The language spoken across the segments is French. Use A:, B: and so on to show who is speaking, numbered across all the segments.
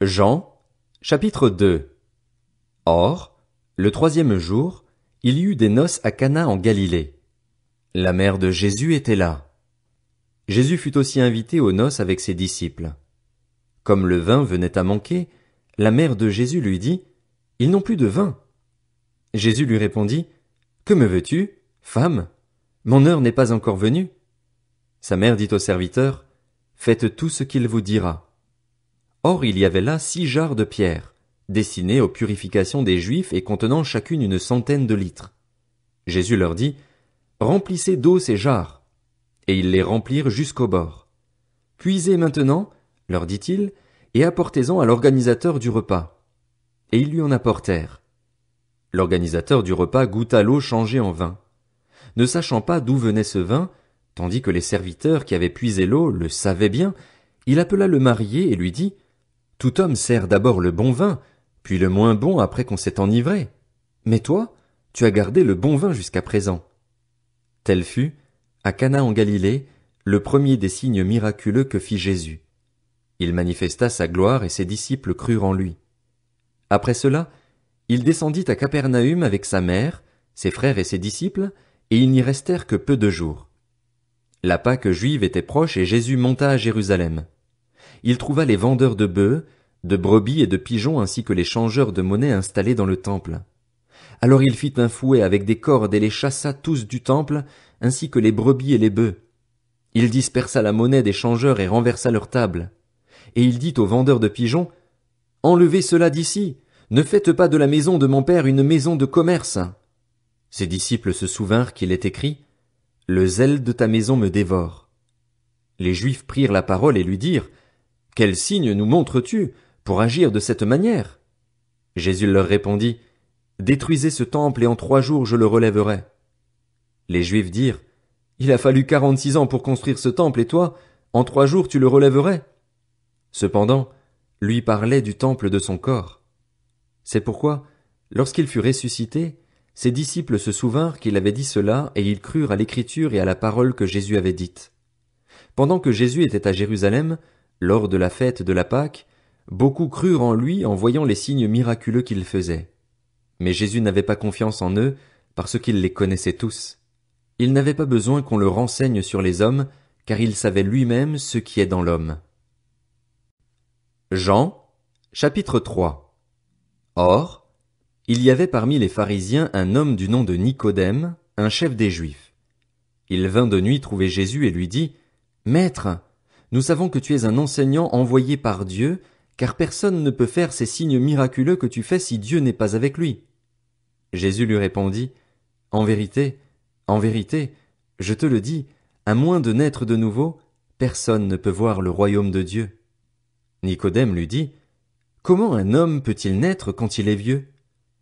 A: Jean, chapitre 2. Or, le troisième jour, il y eut des noces à Cana en Galilée. La mère de Jésus était là. Jésus fut aussi invité aux noces avec ses disciples. Comme le vin venait à manquer, la mère de Jésus lui dit, « Ils n'ont plus de vin. » Jésus lui répondit, « Que me veux-tu, femme? Mon heure n'est pas encore venue. » Sa mère dit au serviteur, « Faites tout ce qu'il vous dira. » Or il y avait là 6 jarres de pierre, destinées aux purifications des Juifs et contenant chacune une centaine de litres. Jésus leur dit, « Remplissez d'eau ces jarres. » Et ils les remplirent jusqu'au bord. « Puisez maintenant, leur dit-il, et apportez-en à l'organisateur du repas. » Et ils lui en apportèrent. L'organisateur du repas goûta l'eau changée en vin. Ne sachant pas d'où venait ce vin, tandis que les serviteurs qui avaient puisé l'eau le savaient bien, il appela le marié et lui dit, « Tout homme sert d'abord le bon vin, puis le moins bon après qu'on s'est enivré. Mais toi, tu as gardé le bon vin jusqu'à présent. » Tel fut, à Cana en Galilée, le premier des signes miraculeux que fit Jésus. Il manifesta sa gloire et ses disciples crurent en lui. Après cela, il descendit à Capernaüm avec sa mère, ses frères et ses disciples, et ils n'y restèrent que peu de jours. La Pâque juive était proche et Jésus monta à Jérusalem. Il trouva les vendeurs de bœufs, de brebis et de pigeons ainsi que les changeurs de monnaie installés dans le temple. Alors il fit un fouet avec des cordes et les chassa tous du temple, ainsi que les brebis et les bœufs. Il dispersa la monnaie des changeurs et renversa leurs tables. Et il dit aux vendeurs de pigeons, « Enlevez cela d'ici, ne faites pas de la maison de mon père une maison de commerce. » Ses disciples se souvinrent qu'il est écrit, « Le zèle de ta maison me dévore. » Les Juifs prirent la parole et lui dirent, « Quel signe nous montres-tu pour agir de cette manière? » Jésus leur répondit, « Détruisez ce temple et en 3 jours je le relèverai. » Les Juifs dirent, « Il a fallu 46 ans pour construire ce temple et toi, en 3 jours tu le relèverais. » Cependant, lui parlait du temple de son corps. C'est pourquoi, lorsqu'il fut ressuscité, ses disciples se souvinrent qu'il avait dit cela et ils crurent à l'écriture et à la parole que Jésus avait dite. Pendant que Jésus était à Jérusalem, lors de la fête de la Pâque, beaucoup crurent en lui en voyant les signes miraculeux qu'il faisait. Mais Jésus n'avait pas confiance en eux parce qu'il les connaissait tous. Il n'avait pas besoin qu'on le renseigne sur les hommes, car il savait lui-même ce qui est dans l'homme. Jean, chapitre 3. Or, il y avait parmi les pharisiens un homme du nom de Nicodème, un chef des Juifs. Il vint de nuit trouver Jésus et lui dit, « Maître, nous savons que tu es un enseignant envoyé par Dieu, car personne ne peut faire ces signes miraculeux que tu fais si Dieu n'est pas avec lui. » Jésus lui répondit, « En vérité, je te le dis, à moins de naître de nouveau, personne ne peut voir le royaume de Dieu. » Nicodème lui dit, « Comment un homme peut-il naître quand il est vieux?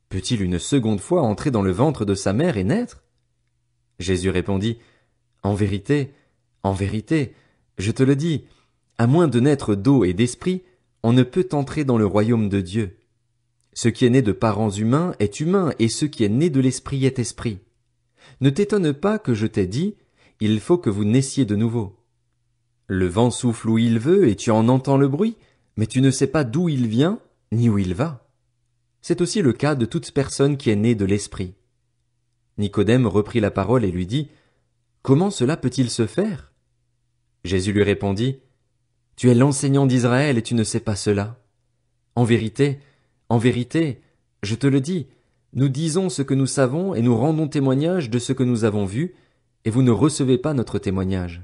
A: Peut-il une seconde fois entrer dans le ventre de sa mère et naître? » Jésus répondit, « En vérité, je te le dis, à moins de naître d'eau et d'esprit, on ne peut entrer dans le royaume de Dieu. Ce qui est né de parents humains est humain, et ce qui est né de l'esprit est esprit. Ne t'étonne pas que je t'ai dit, il faut que vous naissiez de nouveau. Le vent souffle où il veut, et tu en entends le bruit, mais tu ne sais pas d'où il vient, ni où il va. C'est aussi le cas de toute personne qui est née de l'esprit. » Nicodème reprit la parole et lui dit, « Comment cela peut-il se faire? » Jésus lui répondit, « Tu es l'enseignant d'Israël et tu ne sais pas cela. En vérité, je te le dis, nous disons ce que nous savons et nous rendons témoignage de ce que nous avons vu, et vous ne recevez pas notre témoignage.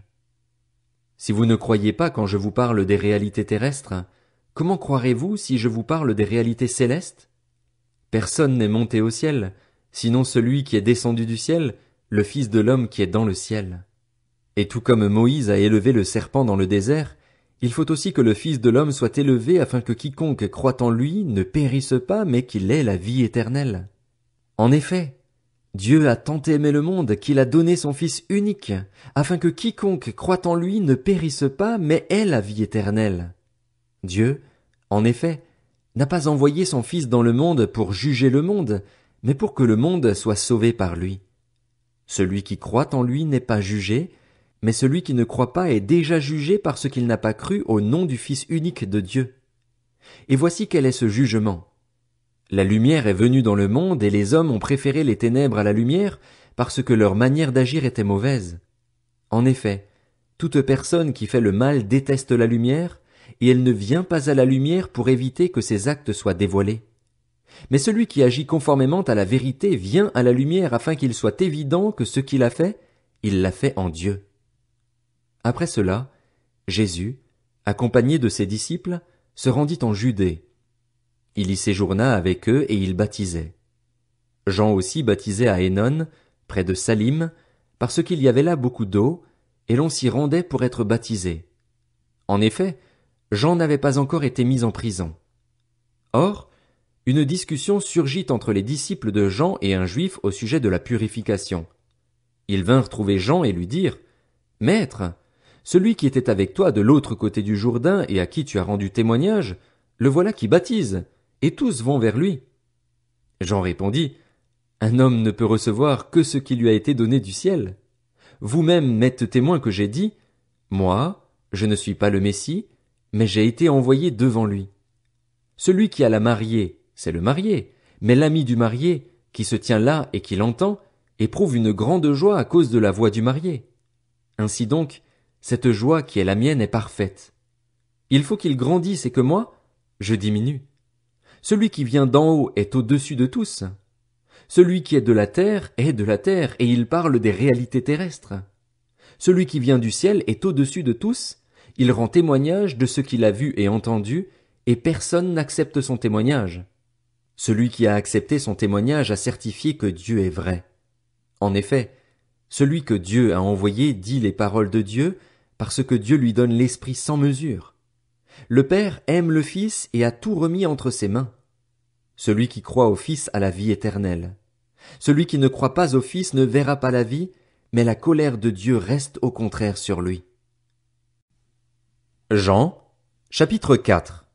A: Si vous ne croyez pas quand je vous parle des réalités terrestres, comment croirez-vous si je vous parle des réalités célestes? Personne n'est monté au ciel, sinon celui qui est descendu du ciel, le Fils de l'homme qui est dans le ciel. Et tout comme Moïse a élevé le serpent dans le désert, il faut aussi que le Fils de l'homme soit élevé afin que quiconque croit en lui ne périsse pas, mais qu'il ait la vie éternelle. En effet, Dieu a tant aimé le monde qu'il a donné son Fils unique, afin que quiconque croit en lui ne périsse pas, mais ait la vie éternelle. Dieu, en effet, n'a pas envoyé son Fils dans le monde pour juger le monde, mais pour que le monde soit sauvé par lui. Celui qui croit en lui n'est pas jugé, mais celui qui ne croit pas est déjà jugé parce qu'il n'a pas cru au nom du Fils unique de Dieu. Et voici quel est ce jugement. La lumière est venue dans le monde et les hommes ont préféré les ténèbres à la lumière parce que leur manière d'agir était mauvaise. En effet, toute personne qui fait le mal déteste la lumière, et elle ne vient pas à la lumière pour éviter que ses actes soient dévoilés. Mais celui qui agit conformément à la vérité vient à la lumière afin qu'il soit évident que ce qu'il a fait, il l'a fait en Dieu. Après cela, Jésus, accompagné de ses disciples, se rendit en Judée. Il y séjourna avec eux et il baptisait. Jean aussi baptisait à Hénon, près de Salim, parce qu'il y avait là beaucoup d'eau, et l'on s'y rendait pour être baptisé. En effet, Jean n'avait pas encore été mis en prison. Or, une discussion surgit entre les disciples de Jean et un juif au sujet de la purification. Ils vinrent trouver Jean et lui dirent, « Maître, celui qui était avec toi de l'autre côté du Jourdain et à qui tu as rendu témoignage, le voilà qui baptise, et tous vont vers lui. » Jean répondit, « Un homme ne peut recevoir que ce qui lui a été donné du ciel. Vous-même m'êtes témoin que j'ai dit, moi, je ne suis pas le Messie, mais j'ai été envoyé devant lui. Celui qui a la mariée, c'est le marié, mais l'ami du marié, qui se tient là et qui l'entend, éprouve une grande joie à cause de la voix du marié. Ainsi donc, cette joie qui est la mienne est parfaite. Il faut qu'il grandisse et que moi, je diminue. Celui qui vient d'en haut est au-dessus de tous. Celui qui est de la terre est de la terre, et il parle des réalités terrestres. Celui qui vient du ciel est au-dessus de tous, il rend témoignage de ce qu'il a vu et entendu, et personne n'accepte son témoignage. Celui qui a accepté son témoignage a certifié que Dieu est vrai. En effet, celui que Dieu a envoyé dit les paroles de Dieu, parce que Dieu lui donne l'Esprit sans mesure. Le Père aime le Fils et a tout remis entre ses mains. Celui qui croit au Fils a la vie éternelle. Celui qui ne croit pas au Fils ne verra pas la vie, mais la colère de Dieu reste au contraire sur lui. Jean, chapitre 4.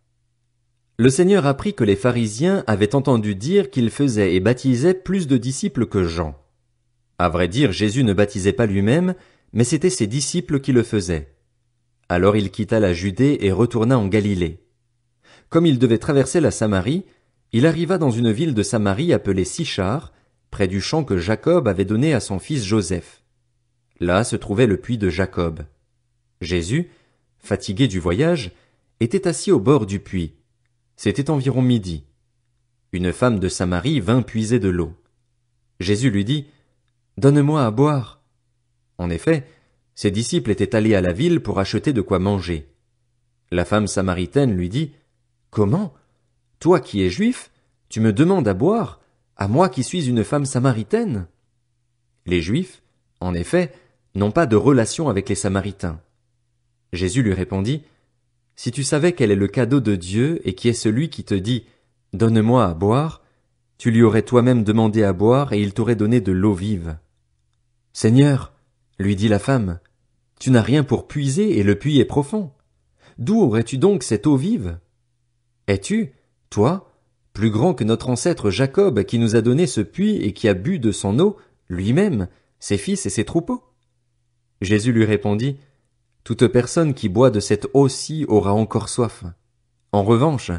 A: Le Seigneur apprit que les pharisiens avaient entendu dire qu'il faisait et baptisait plus de disciples que Jean. À vrai dire, Jésus ne baptisait pas lui-même, mais c'étaient ses disciples qui le faisaient. Alors il quitta la Judée et retourna en Galilée. Comme il devait traverser la Samarie, il arriva dans une ville de Samarie appelée Sichar, près du champ que Jacob avait donné à son fils Joseph. Là se trouvait le puits de Jacob. Jésus, fatigué du voyage, était assis au bord du puits. C'était environ midi. Une femme de Samarie vint puiser de l'eau. Jésus lui dit, « Donne-moi à boire. » En effet, ses disciples étaient allés à la ville pour acheter de quoi manger. La femme samaritaine lui dit, « Comment? Toi qui es juif, tu me demandes à boire, à moi qui suis une femme samaritaine? » Les Juifs, en effet, n'ont pas de relation avec les Samaritains. Jésus lui répondit, « Si tu savais quel est le cadeau de Dieu et qui est celui qui te dit, « Donne-moi à boire », tu lui aurais toi-même demandé à boire et il t'aurait donné de l'eau vive. »« Seigneur, » lui dit la femme, « tu n'as rien pour puiser et le puits est profond. D'où aurais-tu donc cette eau vive? Es-tu, toi, plus grand que notre ancêtre Jacob qui nous a donné ce puits et qui a bu de son eau, lui-même, ses fils et ses troupeaux? » Jésus lui répondit, « Toute personne qui boit de cette eau-ci aura encore soif. En revanche,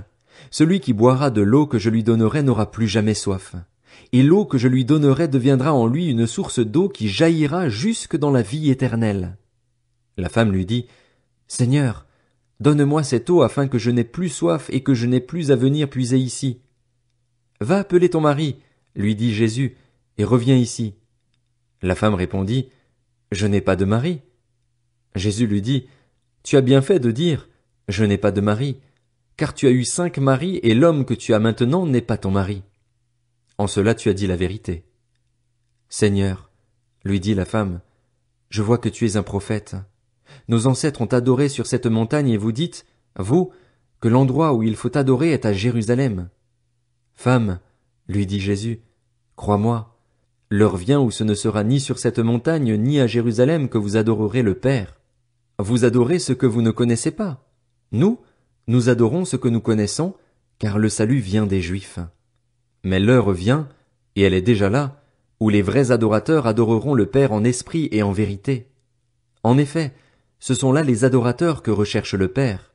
A: celui qui boira de l'eau que je lui donnerai n'aura plus jamais soif. Et l'eau que je lui donnerai deviendra en lui une source d'eau qui jaillira jusque dans la vie éternelle. » La femme lui dit, « Seigneur, donne-moi cette eau afin que je n'aie plus soif et que je n'aie plus à venir puiser ici. »« Va appeler ton mari, lui dit Jésus, et reviens ici. » La femme répondit, « Je n'ai pas de mari. » Jésus lui dit, « Tu as bien fait de dire, je n'ai pas de mari, car tu as eu 5 maris et l'homme que tu as maintenant n'est pas ton mari. En cela tu as dit la vérité. » Seigneur, lui dit la femme, je vois que tu es un prophète. Nos ancêtres ont adoré sur cette montagne et vous dites, vous, que l'endroit où il faut adorer est à Jérusalem. Femme, lui dit Jésus, crois-moi, l'heure vient où ce ne sera ni sur cette montagne ni à Jérusalem que vous adorerez le Père. Vous adorez ce que vous ne connaissez pas. Nous adorons ce que nous connaissons, car le salut vient des Juifs. Mais l'heure vient, et elle est déjà là, où les vrais adorateurs adoreront le Père en esprit et en vérité. En effet, ce sont là les adorateurs que recherche le Père.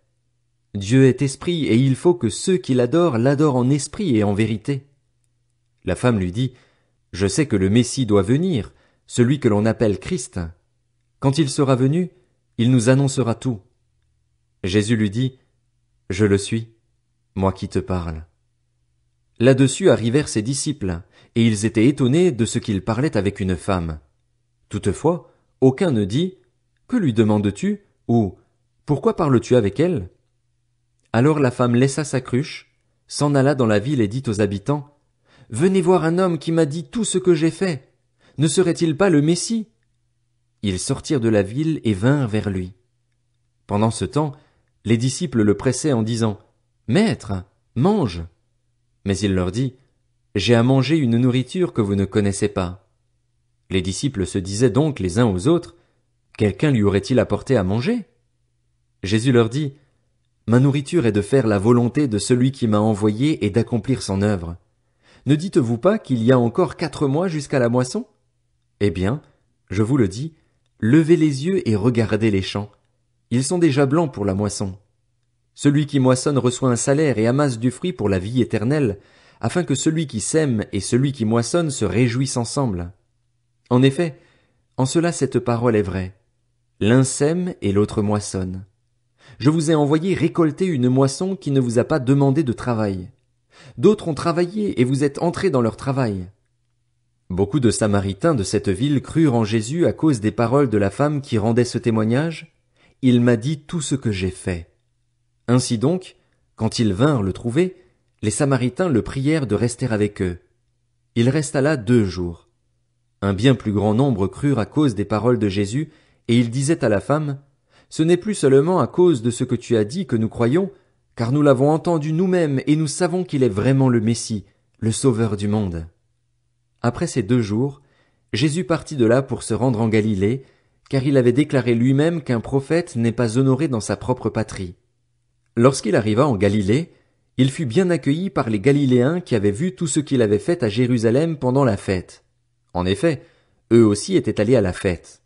A: Dieu est esprit, et il faut que ceux qui l'adorent l'adorent en esprit et en vérité. La femme lui dit, Je sais que le Messie doit venir, celui que l'on appelle Christ. Quand il sera venu, il nous annoncera tout. Jésus lui dit, Je le suis, moi qui te parle. Là-dessus arrivèrent ses disciples, et ils étaient étonnés de ce qu'il parlait avec une femme. Toutefois, aucun ne dit, Que lui demandes-tu? Ou, Pourquoi parles-tu avec elle? Alors la femme laissa sa cruche, s'en alla dans la ville et dit aux habitants, Venez voir un homme qui m'a dit tout ce que j'ai fait. Ne serait-il pas le Messie? Ils sortirent de la ville et vinrent vers lui. Pendant ce temps, les disciples le pressaient en disant, Maître, mange. Mais il leur dit, J'ai à manger une nourriture que vous ne connaissez pas. Les disciples se disaient donc les uns aux autres, Quelqu'un lui aurait-il apporté à manger? Jésus leur dit, Ma nourriture est de faire la volonté de celui qui m'a envoyé et d'accomplir son œuvre. Ne dites-vous pas qu'il y a encore 4 mois jusqu'à la moisson? Eh bien, je vous le dis, levez les yeux et regardez les champs. Ils sont déjà blancs pour la moisson. Celui qui moissonne reçoit un salaire et amasse du fruit pour la vie éternelle, afin que celui qui sème et celui qui moissonne se réjouissent ensemble. En effet, en cela cette parole est vraie. L'un sème et l'autre moissonne. Je vous ai envoyé récolter une moisson qui ne vous a pas demandé de travail. D'autres ont travaillé et vous êtes entrés dans leur travail. Beaucoup de Samaritains de cette ville crurent en Jésus à cause des paroles de la femme qui rendait ce témoignage. Il m'a dit tout ce que j'ai fait. Ainsi donc, quand ils vinrent le trouver, les Samaritains le prièrent de rester avec eux. Il resta là 2 jours. Un bien plus grand nombre crurent à cause des paroles de Jésus, et ils disaient à la femme, Ce n'est plus seulement à cause de ce que tu as dit que nous croyons, car nous l'avons entendu nous-mêmes et nous savons qu'il est vraiment le Messie, le Sauveur du monde. Après ces 2 jours, Jésus partit de là pour se rendre en Galilée, car il avait déclaré lui-même qu'un prophète n'est pas honoré dans sa propre patrie. Lorsqu'il arriva en Galilée, il fut bien accueilli par les Galiléens qui avaient vu tout ce qu'il avait fait à Jérusalem pendant la fête. En effet, eux aussi étaient allés à la fête.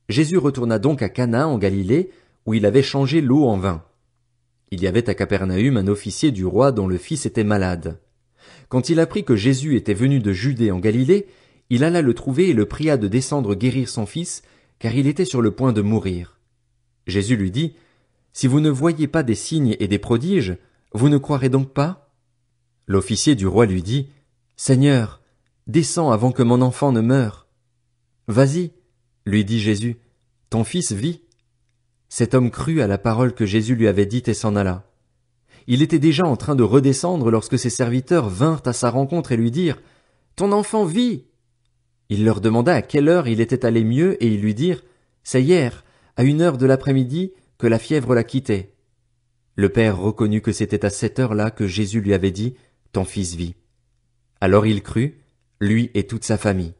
A: Jésus retourna donc à Cana en Galilée, où il avait changé l'eau en vin. Il y avait à Capernaüm un officier du roi dont le fils était malade. Quand il apprit que Jésus était venu de Judée en Galilée, il alla le trouver et le pria de descendre guérir son fils, car il était sur le point de mourir. Jésus lui dit, Si vous ne voyez pas des signes et des prodiges, vous ne croirez donc pas? L'officier du roi lui dit, Seigneur, descends avant que mon enfant ne meure. Vas-y, lui dit Jésus, ton fils vit. Cet homme crut à la parole que Jésus lui avait dite et s'en alla. Il était déjà en train de redescendre lorsque ses serviteurs vinrent à sa rencontre et lui dirent, Ton enfant vit. Il leur demanda à quelle heure il était allé mieux et ils lui dirent, C'est hier, à 1 heure de l'après-midi, que la fièvre l'a quitté. Le père reconnut que c'était à cette heure-là que Jésus lui avait dit, Ton fils vit. Alors il crut, lui et toute sa famille.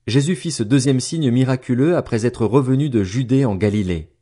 A: Jésus fit ce 2e signe miraculeux après être revenu de Judée en Galilée.